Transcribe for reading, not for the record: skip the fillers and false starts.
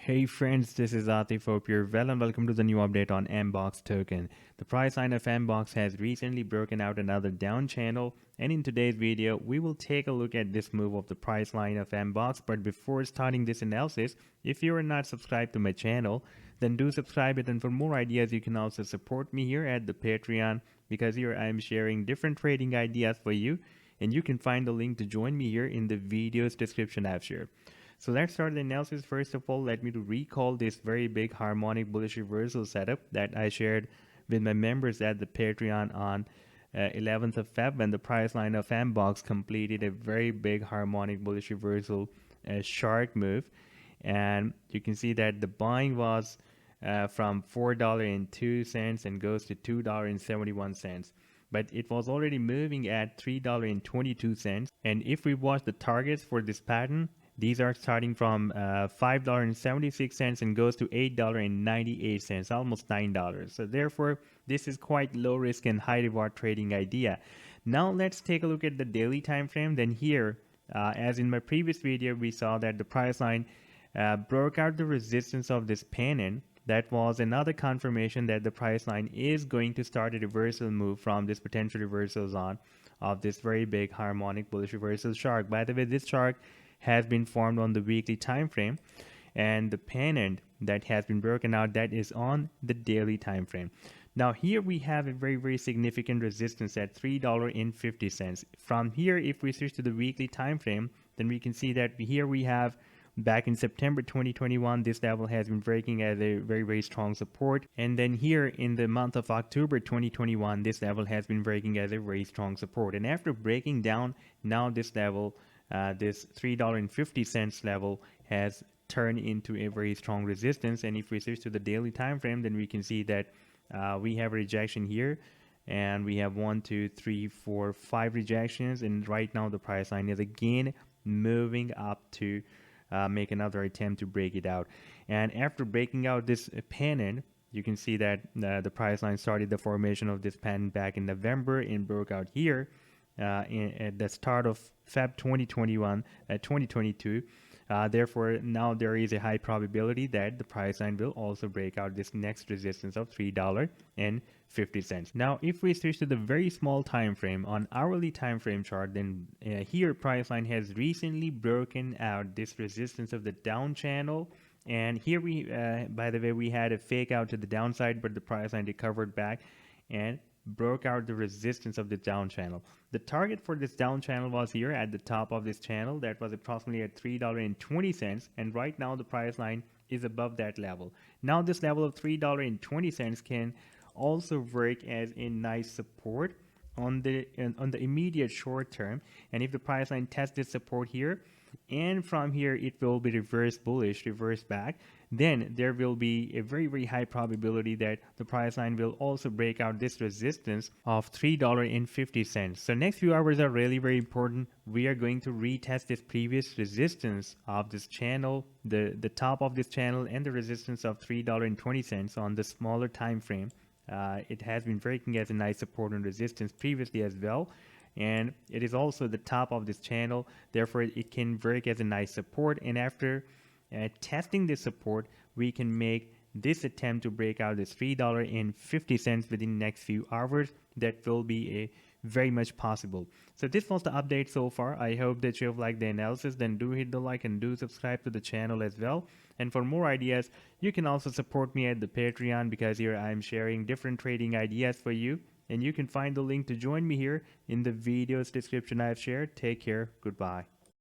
Hey friends, this is Atif. Hope you're well and welcome to the new update on MBOX token. The price line of MBOX has recently broken out another down channel, and in today's video we will take a look at this move of the price line of MBOX. But before starting this analysis, if you are not subscribed to my channel, then do subscribe it, and for more ideas you can also support me here at the Patreon, because here I am sharing different trading ideas for you, and you can find the link to join me here in the video's description I've shared. So let's start the analysis. First of all, let me to recall this very big harmonic bullish reversal setup that I shared with my members at the Patreon on 11th of Feb, when the price line of MBOX completed a very big harmonic bullish reversal shark move. And you can see that the buying was from $4.02 and goes to $2.71. But it was already moving at $3.22. And if we watch the targets for this pattern, these are starting from $5.76 and goes to $8.98, almost $9. So therefore, this is quite low risk and high reward trading idea. Now let's take a look at the daily time frame. Then here, as in my previous video, we saw that the price line broke out the resistance of this pennant. That was another confirmation that the price line is going to start a reversal move from this potential reversal zone of this very big harmonic bullish reversal shark. By the way, this shark has been formed on the weekly time frame, and the pennant that has been broken out, that is on the daily time frame. Now here we have a very significant resistance at $3.50. From here, if we switch to the weekly time frame, then we can see that here we have back in September 2021, this level has been breaking as a very strong support. And then here in the month of October 2021, this level has been breaking as a very strong support. And after breaking down, now this level, this $3.50 level has turned into a very strong resistance. And if we switch to the daily time frame, then we can see that we have a rejection here, and we have 1, 2, 3, 4, 5 rejections. And right now the price line is again moving up to make another attempt to break it out. And after breaking out this pennant, you can see that the price line started the formation of this pennant back in November and broke out here at the start of Feb 2021, 2022. Therefore, now there is a high probability that the price line will also break out this next resistance of $3.50. Now, if we switch to the very small time frame on hourly time frame chart, then here price line has recently broken out this resistance of the down channel. And here we, by the way, we had a fake out to the downside, but the price line recovered back and broke out the resistance of the down channel. The target for this down channel was here at the top of this channel. That was approximately at $3.20, and right now the price line is above that level. Now this level of $3.20 can also work as a nice support on the immediate short term. And if the price line tests this support here, and from here it will be reverse bullish, reverse back, then there will be a very high probability that the price line will also break out this resistance of $3.50. So next few hours are really very important. We are going to retest this previous resistance of this channel, the top of this channel, and the resistance of $3.20 on the smaller time frame. It has been breaking as a nice support and resistance previously as well, and it is also the top of this channel. Therefore, it can work as a nice support, and after testing this support, we can make this attempt to break out this $3.50 within the next few hours. That will be a very much possible. So this was the update so far. I hope that you have liked the analysis. Then do hit the like and do subscribe to the channel as well. And for more ideas, you can also support me at the Patreon, because here I am sharing different trading ideas for you. And you can find the link to join me here in the video's description I've shared. Take care. Goodbye.